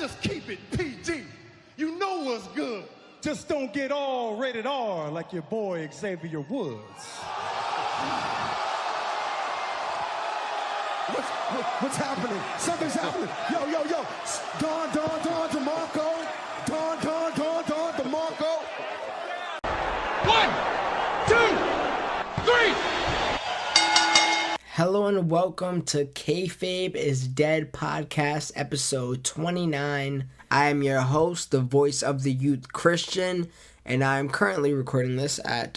just keep it PG. You know what's good. Just don't get all rated R like your boy Xavier Woods. What's happening? Something's happening. Yo. Dawn, DeMarco. Dawn, DeMarco. 1, 2, 3. Hello and welcome to Kayfabe is Dead podcast episode 29. I am your host, the voice of the youth Christian, and I am currently recording this at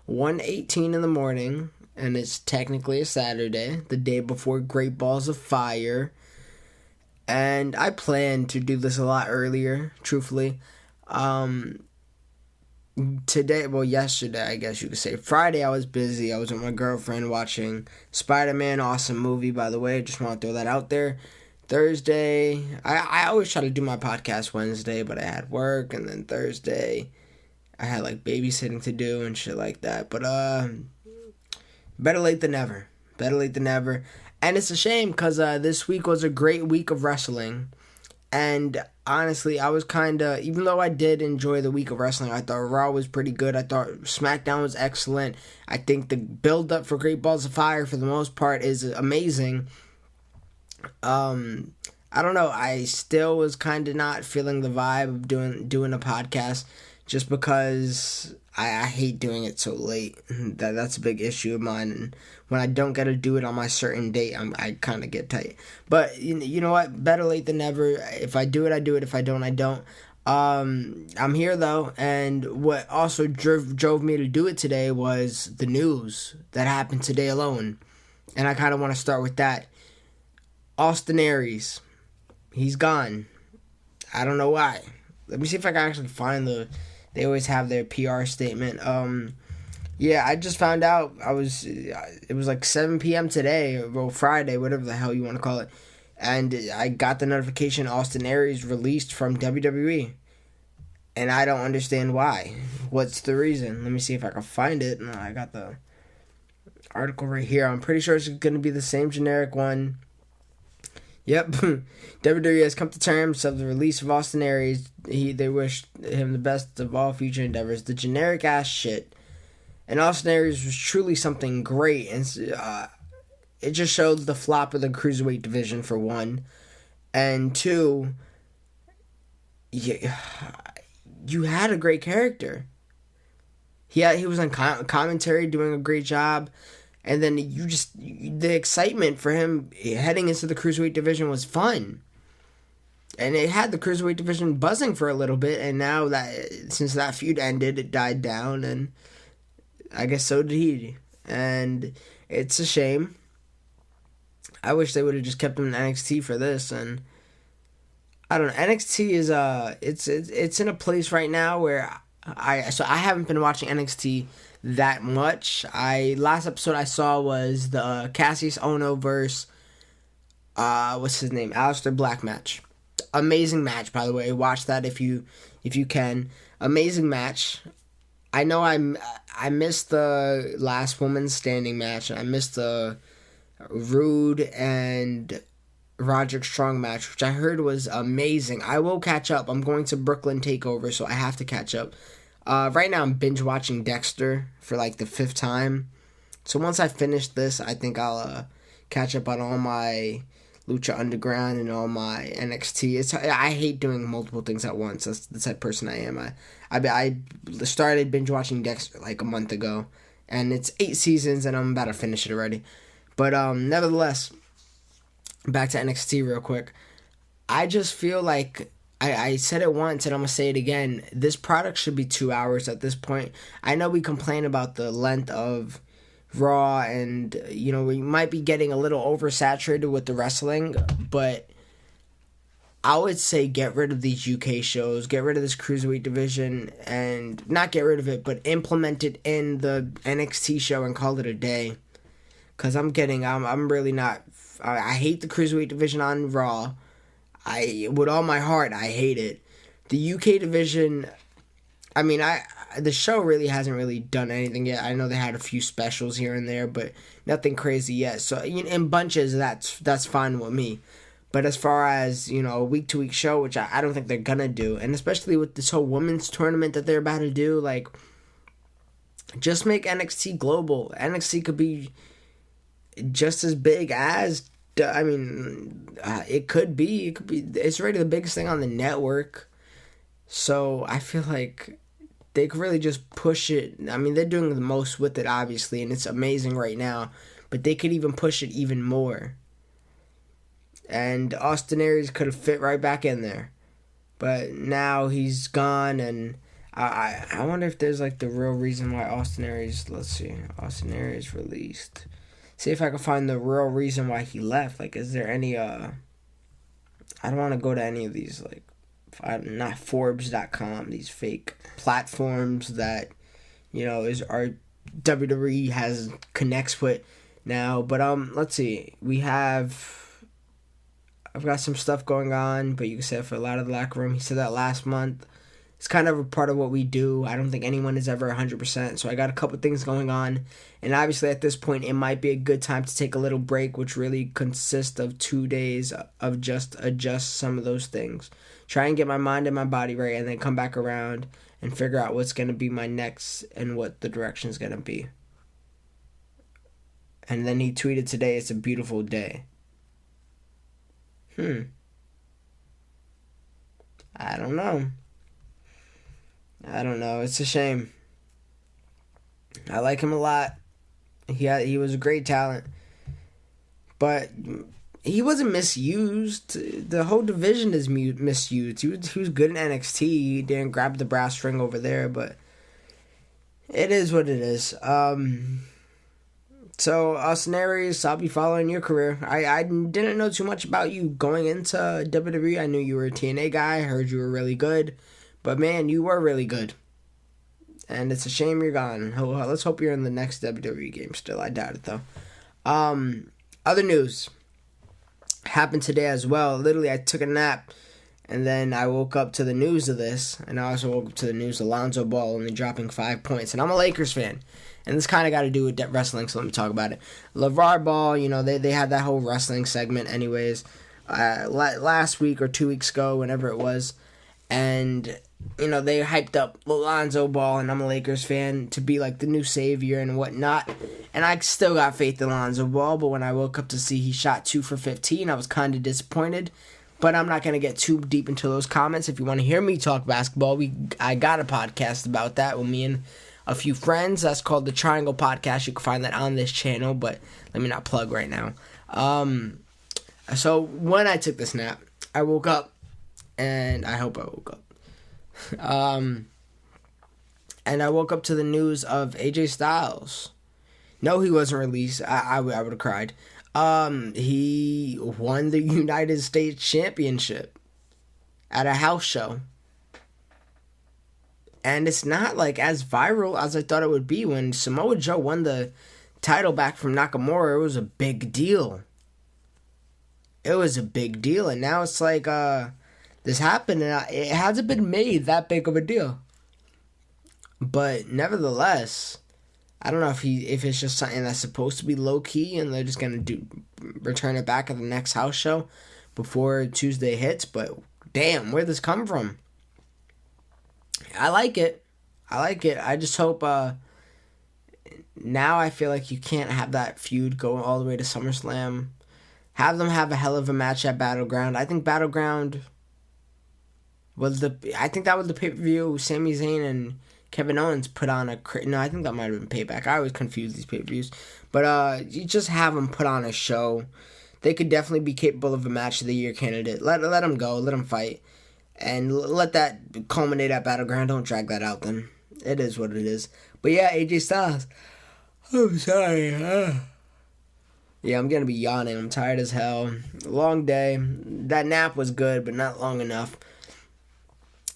1:18 in the morning, and it's technically a Saturday, the day before Great Balls of Fire. And I planned to do this a lot earlier, truthfully. Yesterday, I guess you could say. Friday, I was busy. I was with my girlfriend watching Spider-Man. Awesome movie, by the way. Just want to throw that out there. Thursday, I always try to do my podcast Wednesday, but I had work. And then Thursday, I had like babysitting to do and shit like that. But better late than never. And it's a shame because this week was a great week of wrestling. And honestly, I was even though I did enjoy the week of wrestling, I thought Raw was pretty good. I thought SmackDown was excellent. I think the build-up for Great Balls of Fire, for the most part, is amazing. I don't know. I still was kind of not feeling the vibe of doing a podcast just because I hate doing it so late. That's a big issue of mine. And when I don't get to do it on my certain date, I kind of get tight. But you know what? Better late than never. If I do it, I do it. If I don't, I don't. I'm here though, and what also drove me to do it today was the news that happened today alone. And I kind of want to start with that. Austin Aries, he's gone. I don't know why. Let me see if I can actually find they always have their PR statement. Yeah, I just found out it was like 7 p.m. today, or Friday, whatever the hell you want to call it. And I got the notification Austin Aries released from WWE. And I don't understand why. What's the reason? Let me see if I can find it. No, I got the article right here. I'm pretty sure it's going to be the same generic one. Yep, WWE has come to terms of the release of Austin Aries. They wish him the best of all future endeavors. The generic ass shit. And Austin Aries was truly something great. And it just showed the flop of the cruiserweight division, for one. And two, you had a great character. He was on commentary doing a great job. And then the excitement for him heading into the Cruiserweight division was fun. And it had the Cruiserweight division buzzing for a little bit. And now since that feud ended, it died down. And I guess so did he. And it's a shame. I wish they would have just kept him in NXT for this. And I don't know. NXT is it's in a place right now where I haven't been watching NXT that much. Last episode I saw was the Cassius Ohno versus what's his name, Aleister Black match. Amazing match, by the way. Watch that if you can. Amazing match. I know I missed the last woman standing match. I missed the Rude and Roderick Strong match, which I heard was amazing. I will catch up. I'm going to Brooklyn Takeover, so I have to catch up. Right now I'm binge watching Dexter for like the 5th time. So once I finish this, I think I'll catch up on all my Lucha Underground and all my NXT. I hate doing multiple things at once. That's the type of person I am. I started binge watching Dexter like a month ago, and it's 8 seasons, and I'm about to finish it already. But nevertheless, back to NXT real quick. I just feel like I said it once and I'm going to say it again. This product should be 2 hours at this point. I know we complain about the length of Raw and, we might be getting a little oversaturated with the wrestling, but I would say get rid of these UK shows, get rid of this Cruiserweight division, and not get rid of it, but implement it in the NXT show and call it a day. Because I'm really not, I hate the Cruiserweight division on Raw. With all my heart, I hate it. The UK division, the show really hasn't really done anything yet. I know they had a few specials here and there, but nothing crazy yet. So in bunches, that's fine with me. But as far as, a week-to-week show, which I don't think they're going to do, and especially with this whole women's tournament that they're about to do, like, just make NXT global. NXT could be just as big as, it could be. It's already the biggest thing on the network. So I feel like they could really just push it. I mean, they're doing the most with it, obviously, and it's amazing right now. But they could even push it even more. And Austin Aries could have fit right back in there. But now he's gone, and I wonder if there's, like, the real reason why Austin Aries... Let's see. Austin Aries released. See if I can find the real reason why he left. Like, is there any... I don't want to go to any of these, like... not Forbes.com, these fake platforms that, our WWE connects with now. But, let's see. I've got some stuff going on, but you can say for a lot of the locker room. He said that last month. It's kind of a part of what we do. I don't think anyone is ever 100%, so I got a couple things going on. And obviously at this point, it might be a good time to take a little break, which really consists of 2 days of just adjust some of those things. Try and get my mind and my body right, and then come back around and figure out what's going to be my next and what the direction is going to be. And then he tweeted today, it's a beautiful day. I don't know. It's a shame. I like him a lot. He was a great talent. But he wasn't misused. The whole division is misused. He was good in NXT. He didn't grab the brass ring over there, but it is what it is. So, Austin Aries, I'll be following your career. I didn't know too much about you going into WWE. I knew you were a TNA guy. I heard you were really good. But, man, you were really good. And it's a shame you're gone. Let's hope you're in the next WWE game still. I doubt it, though. Other news happened today as well. Literally, I took a nap, and then I woke up to the news of this. And I also woke up to the news of Lonzo Ball only dropping 5 points. And I'm a Lakers fan. And this kind of got to do with wrestling, so let me talk about it. LeVar Ball, they had that whole wrestling segment anyways last week or 2 weeks ago, whenever it was. And, they hyped up Lonzo Ball, and I'm a Lakers fan, to be like the new savior and whatnot. And I still got faith in Lonzo Ball, but when I woke up to see he shot 2 for 15, I was kind of disappointed. But I'm not going to get too deep into those comments. If you want to hear me talk basketball, I got a podcast about that with me and a few friends. That's called the Triangle Podcast. You can find that on this channel, but let me not plug right now. So when I took this nap, I woke up, and I hope I woke up. And I woke up to the news of AJ Styles. No, he wasn't released. I would have cried. He won the United States Championship at a house show. And it's not like as viral as I thought it would be. When Samoa Joe won the title back from Nakamura, it was a big deal. It was a big deal. And now it's like this happened, and it hasn't been made that big of a deal. But nevertheless, I don't know if it's just something that's supposed to be low-key and they're just going to return it back at the next house show before Tuesday hits. But damn, where'd this come from? I like it. I just hope now I feel like you can't have that feud go all the way to SummerSlam. Have them have a hell of a match at Battleground. I think Battleground was that was the pay-per-view Sami Zayn and Kevin Owens put on no, I think that might have been Payback. I always confuse these pay-per-views. But you just have them put on a show. They could definitely be capable of a match of the year candidate. Let them go. Let them fight. And let that culminate at Battleground. Don't drag that out then. It is what it is. But yeah, AJ Styles. I'm sorry. Yeah, I'm going to be yawning. I'm tired as hell. Long day. That nap was good, but not long enough.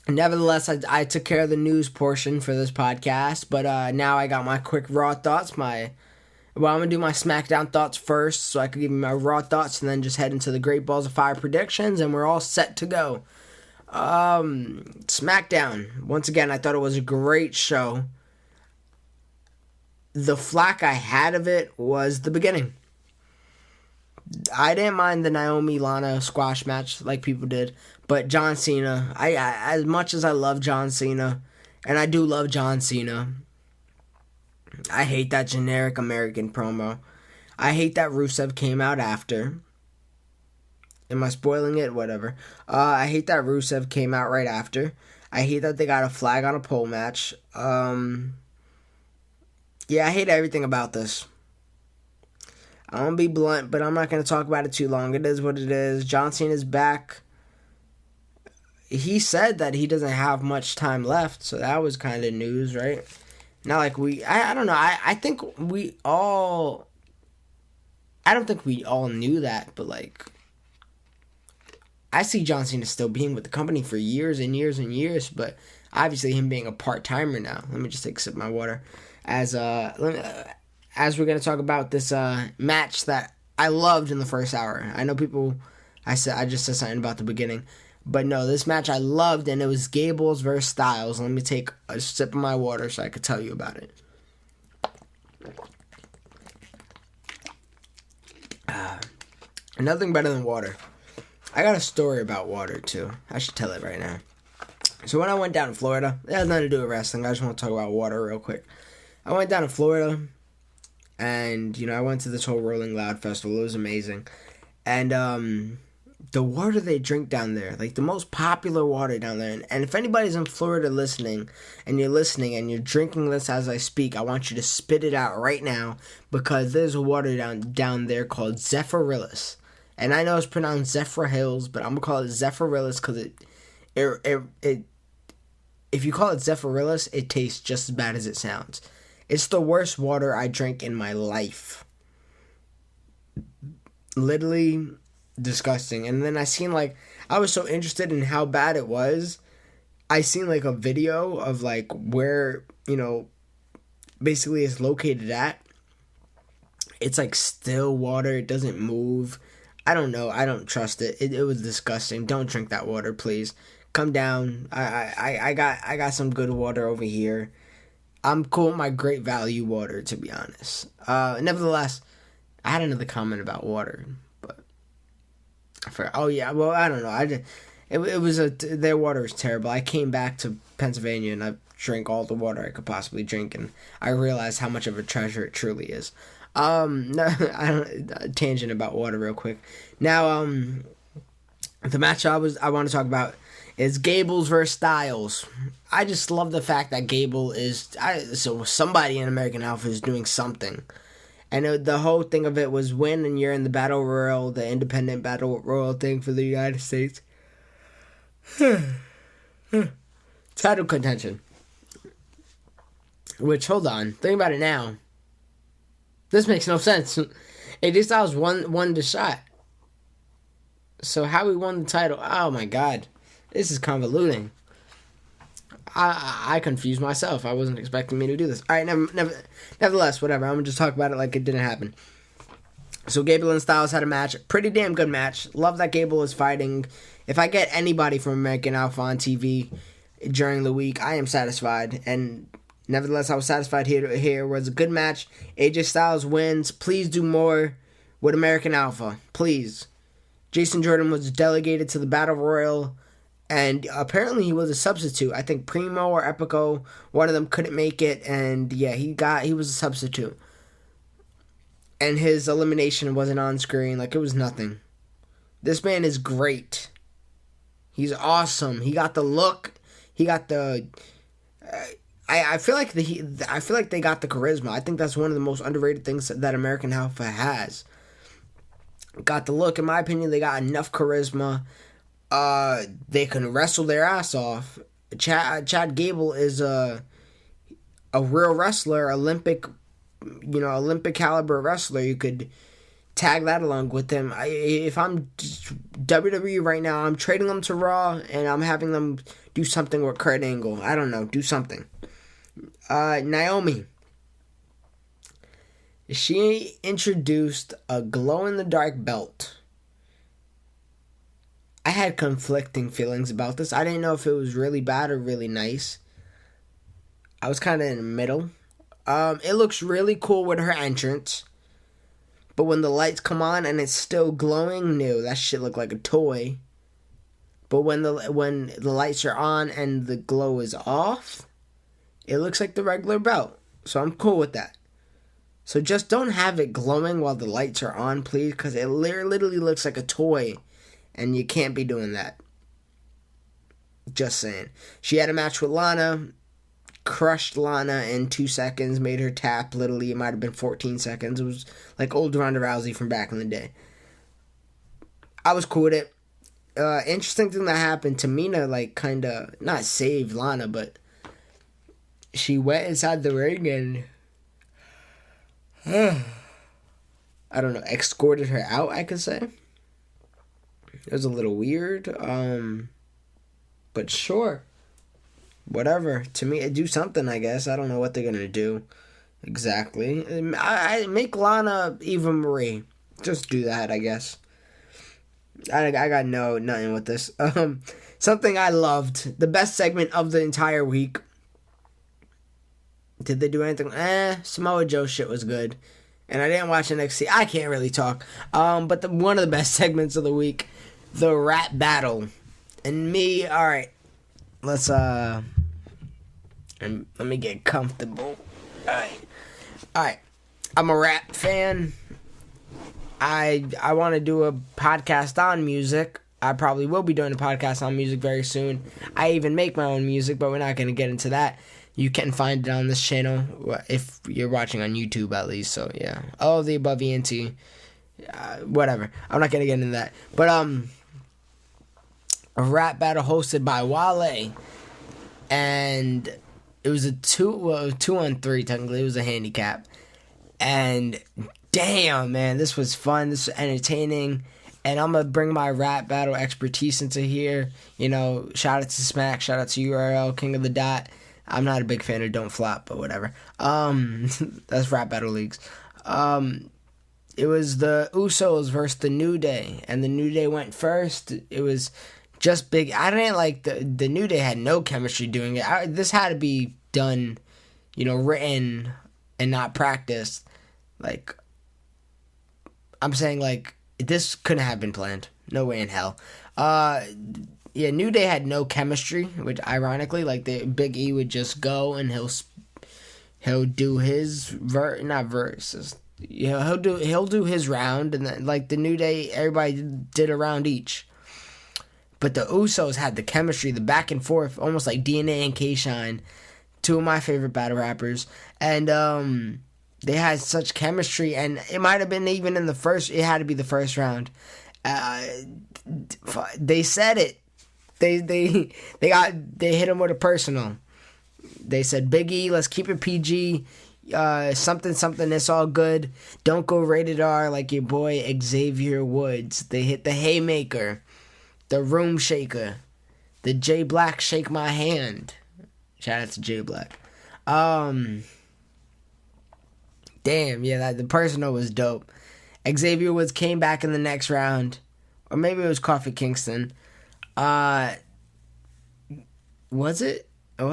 Nevertheless, I took care of the news portion for this podcast. But now I got my quick raw thoughts. I'm going to do my SmackDown thoughts first, so I can give you my raw thoughts and then just head into the Great Balls of Fire predictions, and we're all set to go. SmackDown. Once again, I thought it was a great show. The flack I had of it was the beginning. I didn't mind the Naomi Lana squash match like people did, but John Cena, I as much as I love John Cena, and I do love John Cena, I hate that generic American promo. I hate that Rusev came out after. Am I spoiling it? Whatever. I hate that Rusev came out right after. I hate that they got a flag on a pole match. Yeah, I hate everything about this. I'm going to be blunt, but I'm not going to talk about it too long. It is what it is. John Cena's back. He said that he doesn't have much time left, so that was kind of news, right? Not like I don't know. I think we all... I don't think we all knew that, but like... I see John Cena still being with the company for years and years and years, but obviously him being a part-timer now. Let me just take a sip of my water. As we're going to talk about this match that I loved in the first hour. I know people... I just said something about the beginning. But no, this match I loved, and it was Gables versus Styles. Let me take a sip of my water so I could tell you about it. Nothing better than water. I got a story about water, too. I should tell it right now. So when I went down to Florida, it has nothing to do with wrestling. I just want to talk about water real quick. I went down to Florida, and, I went to this whole Rolling Loud festival. It was amazing. And, the water they drink down there, like the most popular water down there, and if anybody's in Florida listening, and you're drinking this as I speak, I want you to spit it out right now, because there's a water down there called Zephyrillus. And I know it's pronounced Zephyr Hills, but I'm going to call it Zephyrillus because it if you call it Zephyrillus, it tastes just as bad as it sounds. It's the worst water I drank in my life. Literally disgusting. And then I was so interested in how bad it was. I seen like a video of like where, basically it's located at. It's like still water. It doesn't move. I don't know. I don't trust it. It was disgusting. Don't drink that water, please. Come down. I got some good water over here. I'm cool with my Great Value water, to be honest. Nevertheless, I had another comment about water, but I forgot. Oh yeah, well I don't know. Their water is terrible. I came back to Pennsylvania and I drank all the water I could possibly drink, and I realized how much of a treasure it truly is. No, tangent about water real quick. Now, the match I want to talk about is Gables versus Styles. I just love the fact that Gable so somebody in American Alpha is doing something. And the whole thing of it was win and you're in the Battle Royal, the independent Battle Royal thing for the United States. Title contention. Which, hold on, think about it now. This makes no sense. AJ Styles won the shot. So how he won the title? Oh my god. This is convoluting. I confused myself. I wasn't expecting me to do this. Alright, nevertheless, whatever. I'm going to just talk about it like it didn't happen. So Gable and Styles had a match. Pretty damn good match. Love that Gable is fighting. If I get anybody from American Alpha on TV during the week, I am satisfied. And nevertheless, I was satisfied here. It was a good match. AJ Styles wins. Please do more with American Alpha. Please. Jason Jordan was delegated to the Battle Royal, and apparently he was a substitute. I think Primo or Epico, one of them couldn't make it, and yeah, he was a substitute. And his elimination wasn't on screen. Like, it was nothing. This man is great. He's awesome. He got the look. He got the... I feel like they got the charisma. I think that's one of the most underrated things that American Alpha has. Got the look. In my opinion, they got enough charisma. They can wrestle their ass off. Chad Gable is a real wrestler, Olympic caliber wrestler. You could tag that along with him. If I'm WWE right now, I'm trading them to Raw and I'm having them do something with Kurt Angle. I don't know, do something. Naomi. She introduced a glow-in-the-dark belt. I had conflicting feelings about this. I didn't know if it was really bad or really nice. I was kind of in the middle. It looks really cool with her entrance. But when the lights come on and it's still glowing, no, that shit look like a toy. But when the lights are on and the glow is off, it looks like the regular belt. So I'm cool with that. So just don't have it glowing while the lights are on, please, because it literally looks like a toy, and you can't be doing that. Just saying. She had a match with Lana, crushed Lana in 2 seconds, made her tap. Literally, it might have been 14 seconds. It was like old Ronda Rousey from back in the day. I was cool with it. Interesting thing that happened, Tamina, like, kind of, not saved Lana, but she went inside the ring and I don't know, escorted her out, I could say. It was a little weird, but sure, whatever. To me, do something, I guess. I don't know what they're gonna do exactly. I make Lana Eva Marie. Just do that, I guess. I got nothing with this. Something I loved, the best segment of the entire week. Did they do anything? Samoa Joe shit was good. And I didn't watch NXT. I can't really talk. But one of the best segments of the week, the rap battle. And me, alright. Let me get comfortable. Alright. I'm a rap fan. I want to do a podcast on music. I probably will be doing a podcast on music very soon. I even make my own music, but we're not going to get into that. You can find it on this channel if you're watching on YouTube at least. So yeah, all of the above ENT, whatever. I'm not gonna get into that. But a rap battle hosted by Wyatt, and it was a 2-on-3 technically. It was a handicap, and damn man, this was fun. This was entertaining. And I'm going to bring my rap battle expertise into here. You know, shout out to Smack, shout out to URL, King of the Dot. I'm not a big fan of Don't Flop, but whatever. That's Rap Battle Leagues. It was the Usos versus the New Day, and the New Day went first. It was just big. I didn't like the New Day had no chemistry doing it. This had to be done, you know, written and not practiced. Like, I'm saying, like, this couldn't have been planned. No way in hell. Yeah, New Day had no chemistry, which ironically, like, the Big E would just go and he'll do his not verses. Yeah, he'll do his round, and then, like, the New Day, everybody did a round each. But the Usos had the chemistry, the back and forth, almost like DNA and K-Shine, two of my favorite battle rappers, and they had such chemistry, and it might have been even in the first. It had to be the first round. They said it. They hit him with a personal. They said, Big E, let's keep it PG. Something. It's all good. Don't go rated R like your boy Xavier Woods. They hit the haymaker, the room shaker, the J Black shake my hand. Shout out to J Black. Damn, yeah, the personal was dope. Xavier Woods came back in the next round, or maybe it was Kofi Kingston. Was it? I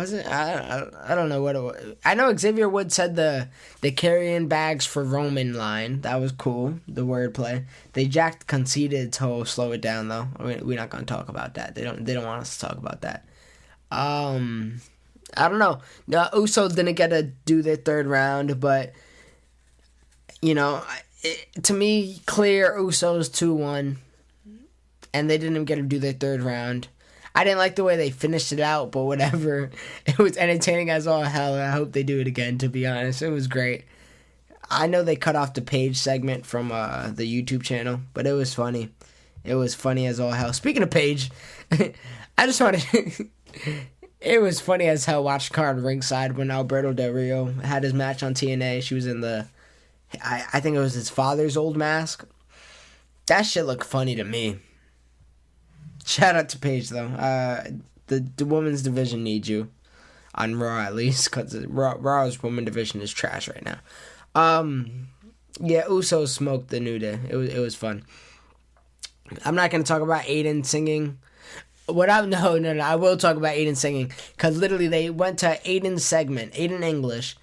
don't know what it was. I know Xavier Woods said the carrying bags for Roman line. That was cool. The wordplay. They jacked conceded to slow it down though. We're not gonna talk about that. They don't want us to talk about that. I don't know. The Usos didn't get to do their third round, but you know, to me, clear Usos 2-1, and they didn't get to do their third round. I didn't like the way they finished it out, but whatever. It was entertaining as all hell, and I hope they do it again, to be honest. It was great. I know they cut off the Page segment from the YouTube channel, but it was funny. It was funny as all hell. Speaking of Page, I just wanted... It was funny as hell watching her on ringside when Alberto Del Rio had his match on TNA. She was in the... I think it was his father's old mask. That shit looked funny to me. Shout out to Paige, though. The women's division needs you. On Raw, at least. Because Raw's women's division is trash right now. Yeah, Usos smoked the New Day. It was fun. I'm not going to talk about Aiden singing. No, I will talk about Aiden singing. Because literally they went to Aiden's segment, Aiden English.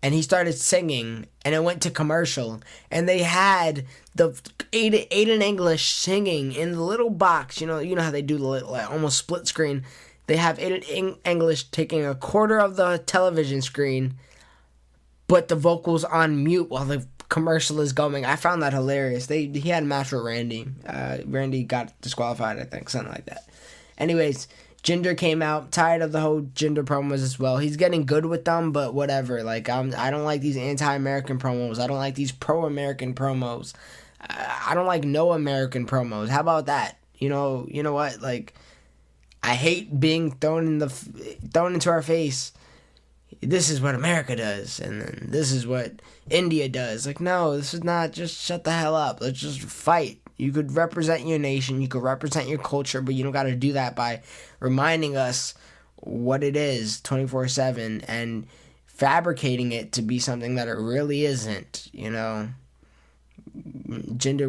and he started singing, and it went to commercial, and they had the Aiden English singing in the little box. You know how they do the little, like, almost split screen. They have Aiden English taking a quarter of the television screen, but the vocals on mute while the commercial is going. I found that hilarious. He had a match with Randy. Randy got disqualified, I think, something like that. Anyways, Jinder came out, tired of the whole Jinder promos as well. He's getting good with them, but whatever. Like, I don't like these anti-American promos. I don't like these pro-American promos. I don't like no American promos. How about that? You know what? Like, I hate being thrown into our face. This is what America does, and then this is what India does. Like, no, this is not. Just shut the hell up. Let's just fight. You could represent your nation, you could represent your culture, but you don't got to do that by reminding us what it is 24/7 and fabricating it to be something that it really isn't, Jinder,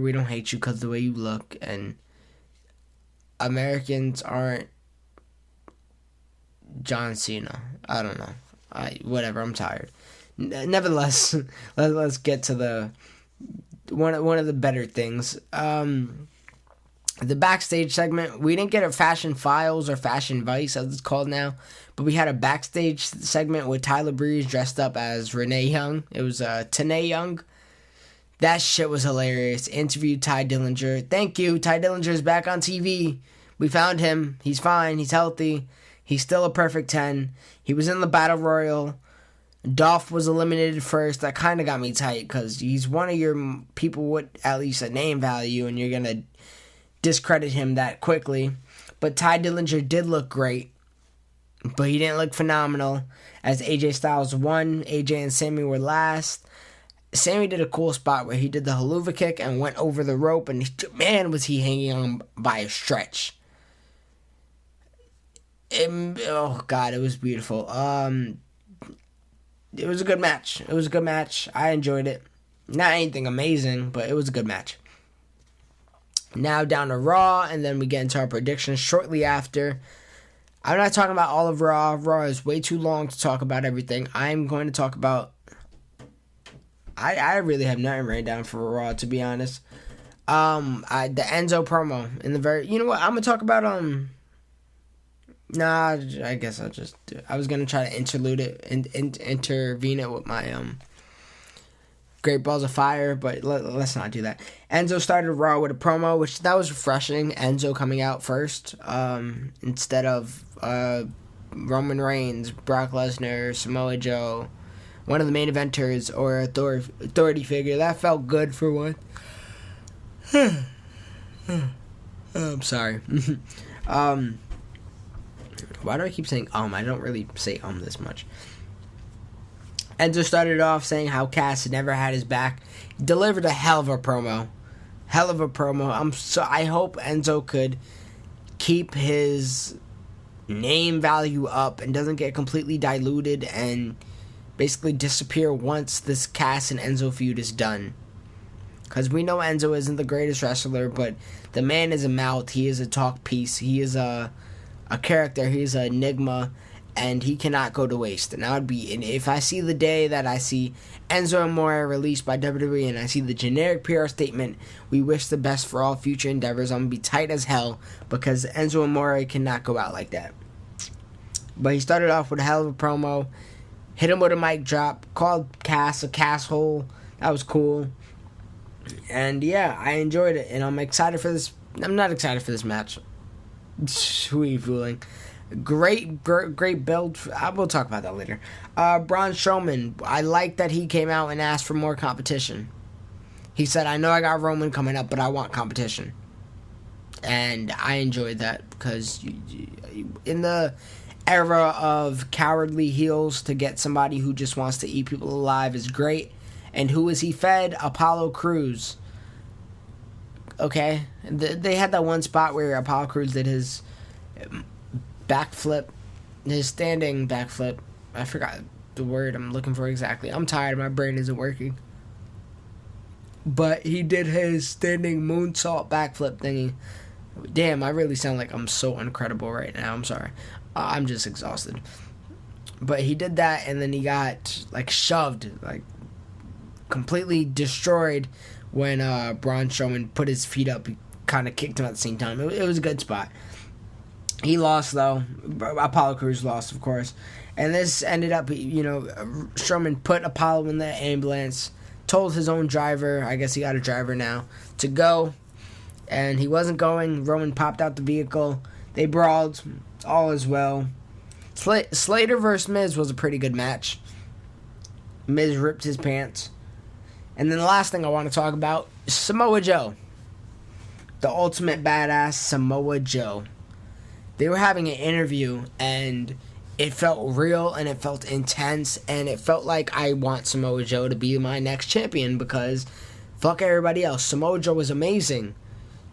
we don't hate you because of the way you look, and Americans aren't John Cena. I don't know. Whatever, I'm tired. Nevertheless, let's get to the one of the better things. The backstage segment, we didn't get a Fashion Files or Fashion Vice, as it's called now, but we had a backstage segment with Tyler Breeze dressed up as Renee Young. It was Tanae Young. That shit was hilarious. Interviewed Ty Dillinger. Thank you. Ty Dillinger's back on TV. We found him. He's fine. He's healthy. He's still a perfect 10. He was in the Battle Royal. Dolph was eliminated first. That kind of got me tight because he's one of your people with at least a name value, and you're going to discredit him that quickly. But Ty Dillinger did look great, but he didn't look phenomenal as AJ Styles won. AJ and Sammy were last. Sammy did a cool spot where he did the haluva kick and went over the rope, and man, was he hanging on by a stretch. Oh, God, it was beautiful. It was a good match. I enjoyed it. Not anything amazing, but it was a good match. Now down to Raw, and then we get into our predictions shortly after. I'm not talking about all of Raw. Raw is way too long to talk about everything. I'm going to talk about... I really have nothing written down for Raw, to be honest. The Enzo promo in the very... You know what? I'm going to talk about... Nah, I guess I'll just do it. I was going to try to interlude it and intervene it with my Great Balls of Fire, but let's not do that. Enzo started Raw with a promo, which that was refreshing. Enzo coming out first instead of Roman Reigns, Brock Lesnar, Samoa Joe, one of the main eventers or authority figure. That felt good for one. I'm sorry. Why do I keep saying I don't really say this much. Enzo started off saying how Cass had never had his back. He delivered a hell of a promo. I hope Enzo could keep his name value up and doesn't get completely diluted and basically disappear once this Cass and Enzo feud is done. Because we know Enzo isn't the greatest wrestler, but the man is a mouth. He is a talk piece. He is a character. He's an enigma, and he cannot go to waste. And if I see the day that I see Enzo Amore released by WWE and I see the generic PR statement, we wish the best for all future endeavors, I'm going to be tight as hell because Enzo Amore cannot go out like that. But he started off with a hell of a promo, hit him with a mic drop, called Cass a casshole. That was cool. And yeah, I enjoyed it, and I'm excited for this. I'm not excited for this match. Who are you fooling? Great build. I will talk about that later. Braun Strowman, I like that he came out and asked for more competition. He said, I know I got Roman coming up, but I want competition. And I enjoyed that because in the era of cowardly heels, to get somebody who just wants to eat people alive is great. And who is he fed? Apollo Crews. Okay, they had that one spot where Apollo Crews did his backflip, his standing backflip. I forgot the word I'm looking for exactly. I'm tired. My brain isn't working. But he did his standing moonsault backflip thingy. Damn, I really sound like I'm so incredible right now. I'm sorry. I'm just exhausted. But he did that, and then he got, like, shoved, like, completely destroyed when Braun Strowman put his feet up. He kind of kicked him at the same time. It was a good spot. He lost, though. Apollo Crews lost, of course. And this ended up, Strowman put Apollo in the ambulance, told his own driver, I guess he got a driver now, to go. And he wasn't going. Roman popped out the vehicle. They brawled. All is well. Slater versus Miz was a pretty good match. Miz ripped his pants. And then the last thing I want to talk about, Samoa Joe. The ultimate badass Samoa Joe. They were having an interview, and it felt real, and it felt intense, and it felt like I want Samoa Joe to be my next champion because fuck everybody else. Samoa Joe was amazing.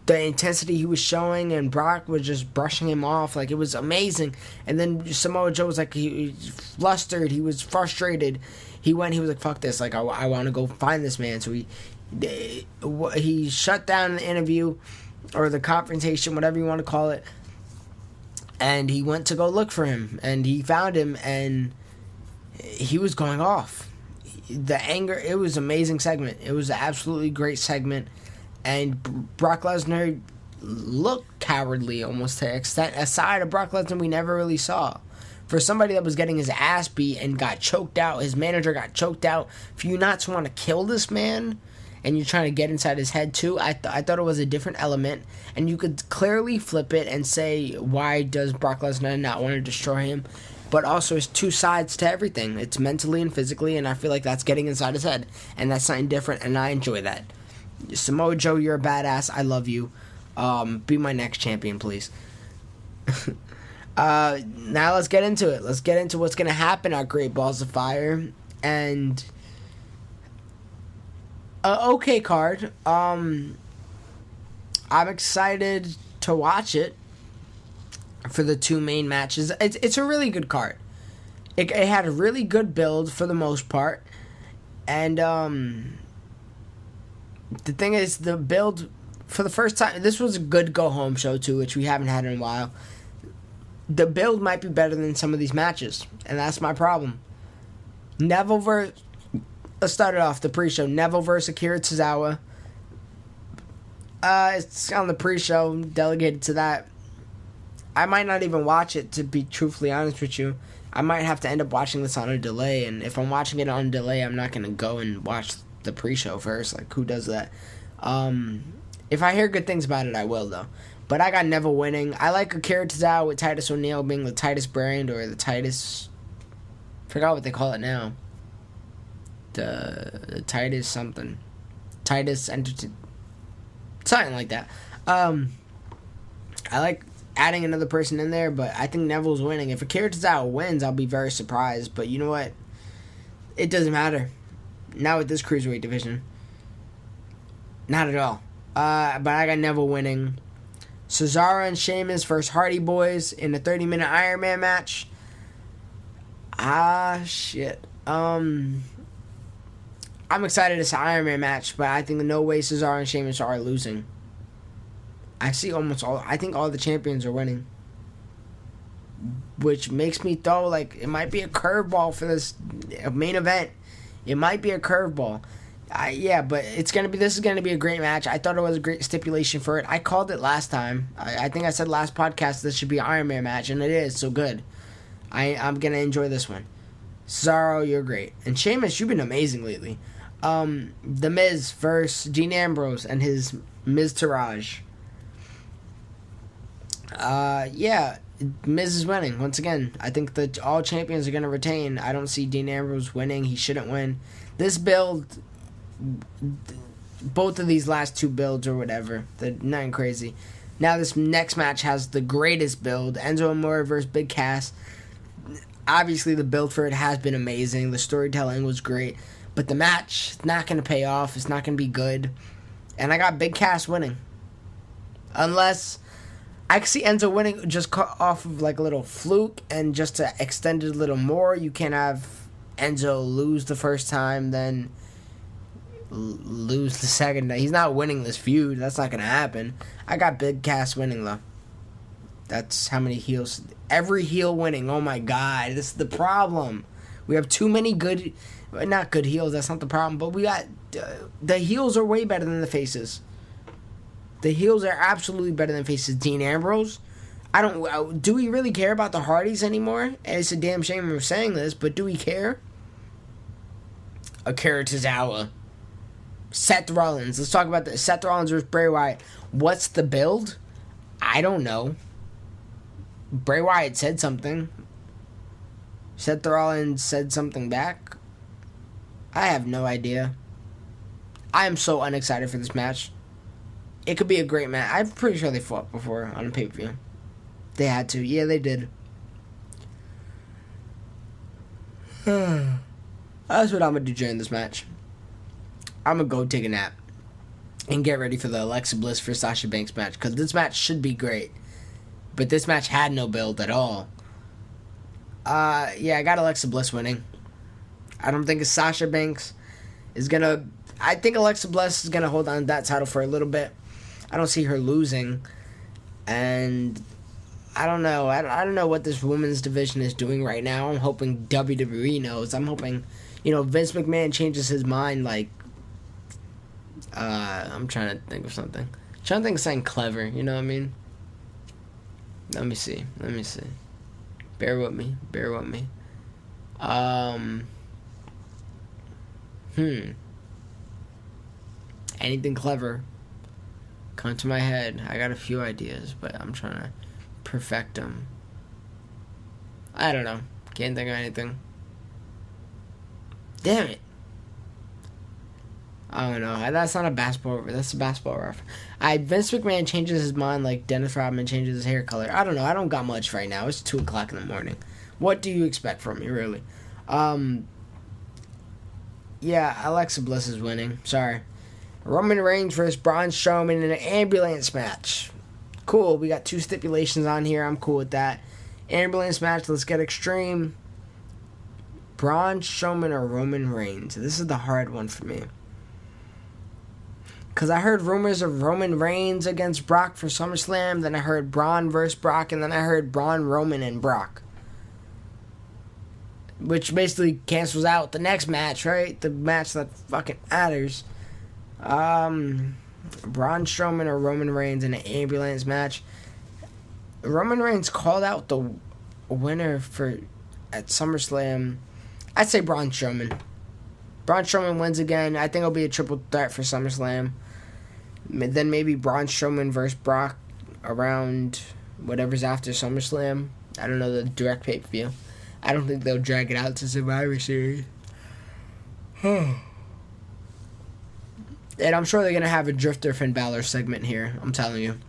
The intensity he was showing, and Brock was just brushing him off. Like, it was amazing. And then Samoa Joe was like, he was flustered. He was frustrated. He was like, fuck this. Like, I want to go find this man. So he shut down the interview, or the confrontation, whatever you want to call it. And he went to go look for him. And he found him, and he was going off. The anger, it was an amazing segment. It was an absolutely great segment. And Brock Lesnar looked cowardly almost to an extent. Aside of Brock Lesnar, we never really saw. For somebody that was getting his ass beat and got choked out, his manager got choked out, for you not to want to kill this man, and you're trying to get inside his head too, I thought it was a different element. And you could clearly flip it and say, why does Brock Lesnar not want to destroy him? But also, there's two sides to everything. It's mentally and physically, and I feel like that's getting inside his head. And that's something different, and I enjoy that. Samoa Joe, you're a badass. I love you. Be my next champion, please. Now let's get into it. Let's get into what's going to happen at Great Balls of Fire. And okay card. I'm excited to watch it for the two main matches. It's a really good card. It had a really good build for the most part. And the thing is, the build, for the first time, this was a good go-home show, too, which we haven't had in a while. The build might be better than some of these matches, and that's my problem. Let's start it off, the pre-show. Neville versus Akira Tozawa. It's on the pre-show, delegated to that. I might not even watch it, to be truthfully honest with you. I might have to end up watching this on a delay, and if I'm watching it on a delay, I'm not going to go and watch the pre-show first. Like, who does that? If I hear good things about it, I will, though. But I got Neville winning. I like Akira Tozawa with Titus O'Neil being the Titus brand, or the Titus, forgot what they call it now. The Titus something. Titus Entertainment. Something like that. I like adding another person in there, but I think Neville's winning. If Akira Tozawa wins, I'll be very surprised. But you know what? It doesn't matter. Not with this cruiserweight division. Not at all. But I got Neville winning. Cesaro and Sheamus versus Hardy Boys in a 30-minute Iron Man match. Shit. I'm excited it's an Iron Man match, but I think no way Cesaro and Sheamus are losing. I think all the champions are winning. Which makes me throw, like, it might be a curveball for this main event. It might be a curveball. But this is gonna be a great match. I thought it was a great stipulation for it. I called it last time. I think I said last podcast this should be an Iron Man match, and it is, so good. I'm gonna enjoy this one. Cesaro, you're great. And Sheamus, you've been amazing lately. The Miz versus Dean Ambrose and his Miztourage. Miz is winning once again. I think that all champions are going to retain. I don't see Dean Ambrose winning. He shouldn't win. This build, both of these last two builds or whatever, they're nothing crazy. Now this next match has the greatest build. Enzo Amore versus Big Cass. Obviously the build for it has been amazing. The storytelling was great. But the match is not going to pay off. It's not going to be good. And I got Big Cass winning. Unless I could see Enzo winning just off of like a little fluke and just to extend it a little more. You can't have Enzo lose the first time, then lose the second. He's not winning this feud. That's not going to happen. I got Big Cass winning, though. That's how many heels. Every heel winning. Oh my God, this is the problem. We have too many good, not good heels. That's not the problem. But we got the heels are way better than the faces. The heels are absolutely better than faces. Dean Ambrose. I don't. Do we really care about the Hardys anymore? And it's a damn shame we're saying this, but do we care? Akira Tozawa. Seth Rollins. Let's talk about this. Seth Rollins versus Bray Wyatt. What's the build? I don't know. Bray Wyatt said something. Seth Rollins said something back. I have no idea. I am so unexcited for this match. It could be a great match. I'm pretty sure they fought before on a pay-per-view. They had to. Yeah, they did. That's what I'm going to do during this match. I'm going to go take a nap and get ready for the Alexa Bliss for Sasha Banks match, because this match should be great. But this match had no build at all. Yeah, I got Alexa Bliss winning. I don't think Sasha Banks is going to... I think Alexa Bliss is going to hold on to that title for a little bit. I don't see her losing. And I don't know. I don't know what this women's division is doing right now. I'm hoping WWE knows. I'm hoping, Vince McMahon changes his mind, like... I'm trying to think of something. I'm trying to think of something clever, you know what I mean? Let me see. Bear with me. Anything clever come to my head. I got a few ideas, but I'm trying to perfect them. I don't know. Can't think of anything. Damn it. I don't know. That's not a basketball. That's a basketball reference. Vince McMahon changes his mind like Dennis Rodman changes his hair color. I don't know. I don't got much right now. It's 2 o'clock in the morning. What do you expect from me, really? Yeah, Alexa Bliss is winning. Sorry. Roman Reigns versus Braun Strowman in an ambulance match. Cool. We got 2 stipulations on here. I'm cool with that. Ambulance match. Let's get extreme. Braun Strowman or Roman Reigns? This is the hard one for me. Because I heard rumors of Roman Reigns against Brock for SummerSlam. Then I heard Braun versus Brock. And then I heard Braun, Roman, and Brock. Which basically cancels out the next match, right? The match that fucking matters. Braun Strowman or Roman Reigns in an ambulance match. Roman Reigns called out the winner at SummerSlam. I'd say Braun Strowman. Braun Strowman wins again. I think it'll be a triple threat for SummerSlam. Then maybe Braun Strowman versus Brock around whatever's after SummerSlam. I don't know the direct pay-per-view. I don't think they'll drag it out to Survivor Series. And I'm sure they're going to have a Drifter Finn Balor segment here. I'm telling you.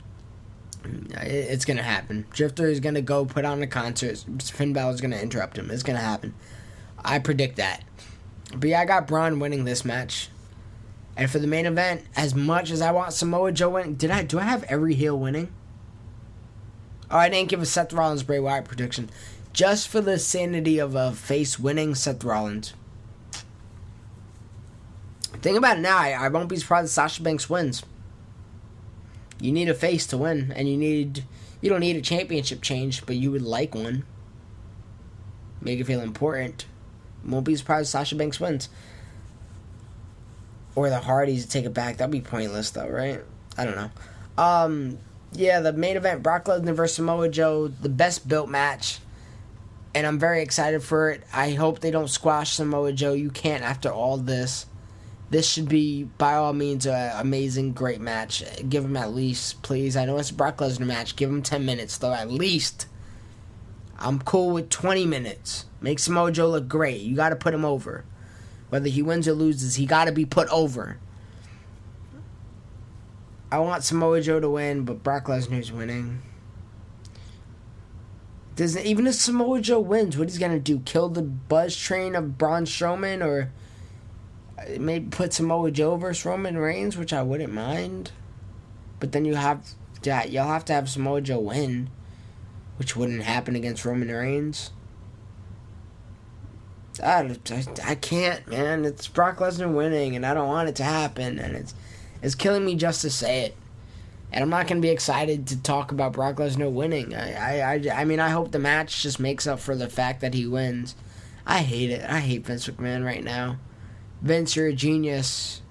It's going to happen. Drifter is going to go put on a concert. Finn Balor's going to interrupt him. It's going to happen. I predict that. But yeah, I got Braun winning this match. And for the main event, as much as I want Samoa Joe winning... Do I have every heel winning? Oh, I didn't give a Seth Rollins Bray Wyatt prediction. Just for the sanity of a face winning, Seth Rollins. Think about it now. I won't be surprised if Sasha Banks wins. You need a face to win. And you don't need a championship change, but you would like one. Make it feel important. Won't be surprised if Sasha Banks wins. Or the Hardys take it back. That'd be pointless, though, right? I don't know. Yeah, the main event, Brock Lesnar versus Samoa Joe, the best built match. And I'm very excited for it. I hope they don't squash Samoa Joe. You can't after all this. This should be, by all means, an amazing, great match. Give him at least, please. I know it's a Brock Lesnar match. Give him 10 minutes, though, at least. I'm cool with 20 minutes. Make Samoa Joe look great. You got to put him over. Whether he wins or loses, he got to be put over. I want Samoa Joe to win, but Brock Lesnar's winning. Even if Samoa Joe wins, what he's going to do? Kill the buzz train of Braun Strowman? Or maybe put Samoa Joe versus Roman Reigns, which I wouldn't mind. But then you'll have to have Samoa Joe win, which wouldn't happen against Roman Reigns. I can't, man. It's Brock Lesnar winning, and I don't want it to happen, and it's killing me just to say it. And I'm not going to be excited to talk about Brock Lesnar winning. I mean, I hope the match just makes up for the fact that he wins. I hate it. I hate Vince McMahon right now. Vince, you're a genius,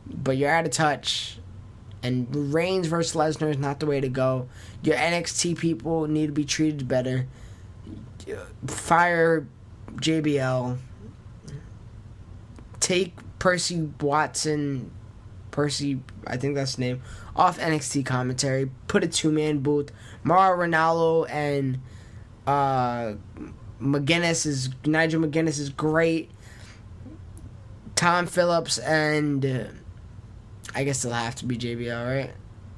but you're out of touch. And Reigns versus Lesnar is not the way to go. Your NXT people need to be treated better. Fire JBL. Take Percy, I think that's the name, off NXT commentary. Put a 2-man booth. Mauro Ranallo and Nigel McGuinness is great. Tom Phillips and I guess it'll have to be JBL, right?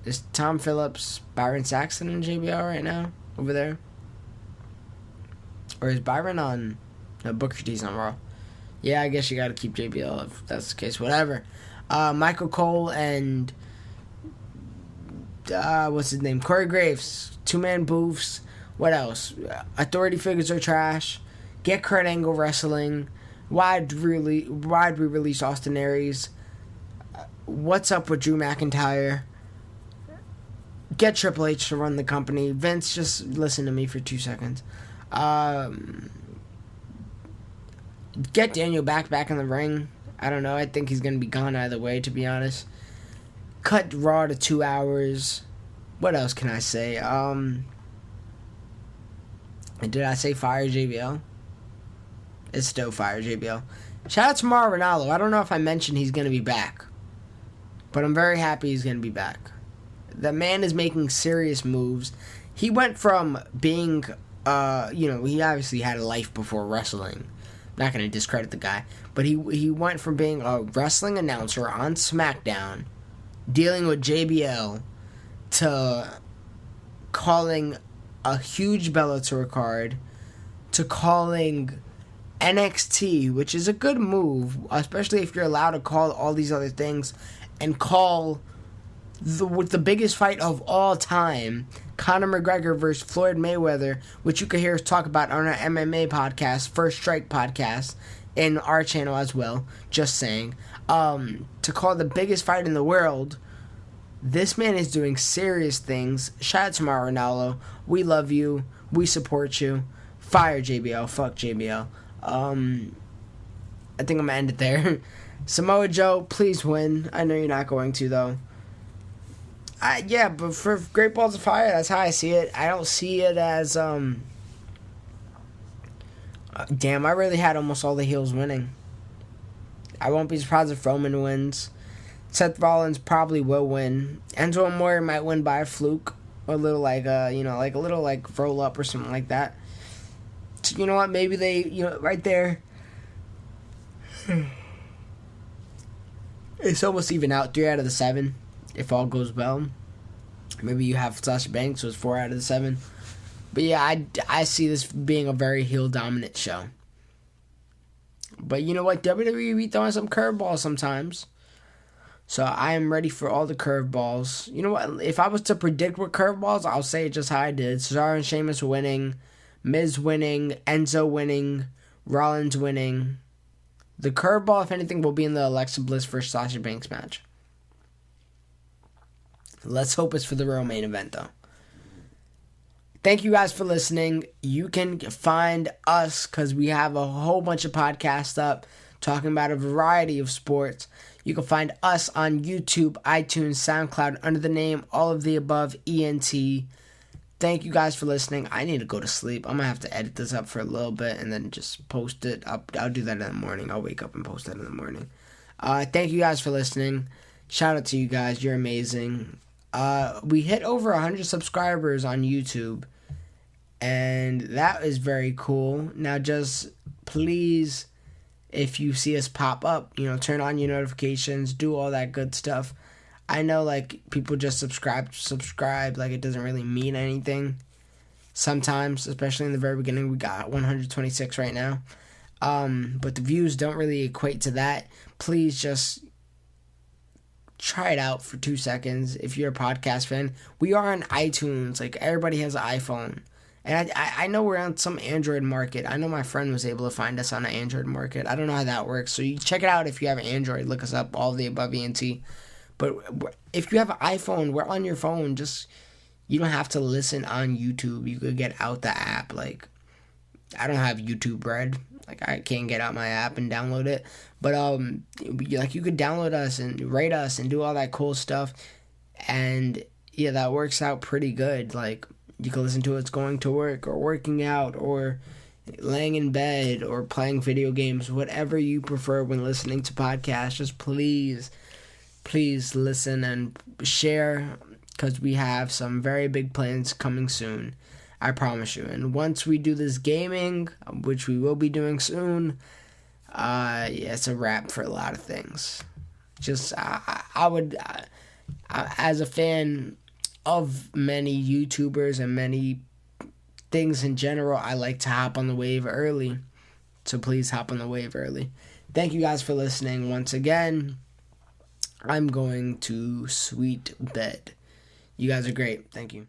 Is Tom Phillips, Byron Saxton, and JBL right now over there? Or is Byron on... No, Booker T's on Raw. Yeah, I guess you gotta keep JBL if that's the case. Whatever. Michael Cole and... what's his name? Corey Graves. 2-man booths. What else? Authority figures are trash. Get Kurt Angle wrestling. Why'd we release Austin Aries? What's up with Drew McIntyre? Get Triple H to run the company. Vince, just listen to me for 2 seconds. Get Daniel back in the ring. I don't know. I think he's going to be gone either way, to be honest. Cut Raw to 2 hours. What else can I say? Did I say fire JBL? It's still fire JBL. Shout out to Mauro Ranallo. I don't know if I mentioned he's going to be back, but I'm very happy he's going to be back. The man is making serious moves. He went from being, he obviously had a life before wrestling. I'm not going to discredit the guy, but he went from being a wrestling announcer on SmackDown, dealing with JBL, to calling a huge Bellator card, to calling NXT, which is a good move, especially if you're allowed to call all these other things, and call the biggest fight of all time, Conor McGregor versus Floyd Mayweather, which you can hear us talk about on our MMA podcast, First Strike podcast, in our channel as well, just saying, to call the biggest fight in the world. This man is doing serious things. Shout out to Mauro Ranallo. We love you. We support you. Fire JBL. Fuck JBL. I think I'm gonna end it there. Samoa Joe, please win. I know you're not going to, though. Yeah, but for Great Balls of Fire, that's how I see it. I don't see it as, damn, I really had almost all the heels winning. I won't be surprised if Roman wins. Seth Rollins probably will win. Enzo Amore might win by a fluke. Or a little like a little like roll up or something like that. So, you know what, maybe they, right there. It's almost even out. 3 out of the 7. If all goes well. Maybe you have Sasha Banks, so it's 4 out of the 7. But yeah, I see this being a very heel dominant show. But you know what? WWE be throwing some curveballs sometimes. So I am ready for all the curveballs. You know what? If I was to predict what curveballs, I'll say it just how I did. Cesaro and Sheamus winning. Miz winning. Enzo winning. Rollins winning. The curveball, if anything, will be in the Alexa Bliss versus Sasha Banks match. Let's hope it's for the real main event, though. Thank you guys for listening. You can find us, because we have a whole bunch of podcasts up talking about a variety of sports. You can find us on YouTube, iTunes, SoundCloud, under the name All of the Above, ENT. Thank you guys for listening. I need to go to sleep. I'm going to have to edit this up for a little bit and then just post it. I'll do that in the morning. I'll wake up and post that in the morning. Thank you guys for listening. Shout out to you guys. You're amazing. We hit over 100 subscribers on YouTube, and that is very cool. Now, just please, if you see us pop up, turn on your notifications, do all that good stuff. I know, like, people just subscribe, like it doesn't really mean anything sometimes, especially in the very beginning. We got 126 right now, but the views don't really equate to that. Please just try it out for 2 seconds if you're a podcast fan. We are on iTunes. Like, everybody has an iPhone. And I know we're on some Android market. I know my friend was able to find us on an Android market. I don't know how that works. So you check it out if you have an Android. Look us up, All of the Above ENT. But if you have an iPhone, we're on your phone. You don't have to listen on YouTube. You could get out the app. Like, I don't have YouTube Red. Like, I can't get out my app and download it. But like, you could download us and rate us and do all that cool stuff. And yeah, that works out pretty good. Like, you can listen to it going to work or working out or laying in bed or playing video games, whatever you prefer when listening to podcasts. Just please listen and share, because we have some very big plans coming soon. I promise you. And once we do this gaming, which we will be doing soon, yeah, it's a wrap for a lot of things. Just, I would, as a fan of many YouTubers and many things in general, I like to hop on the wave early. So please hop on the wave early. Thank you guys for listening once again. I'm going to sweet bed. You guys are great. Thank you.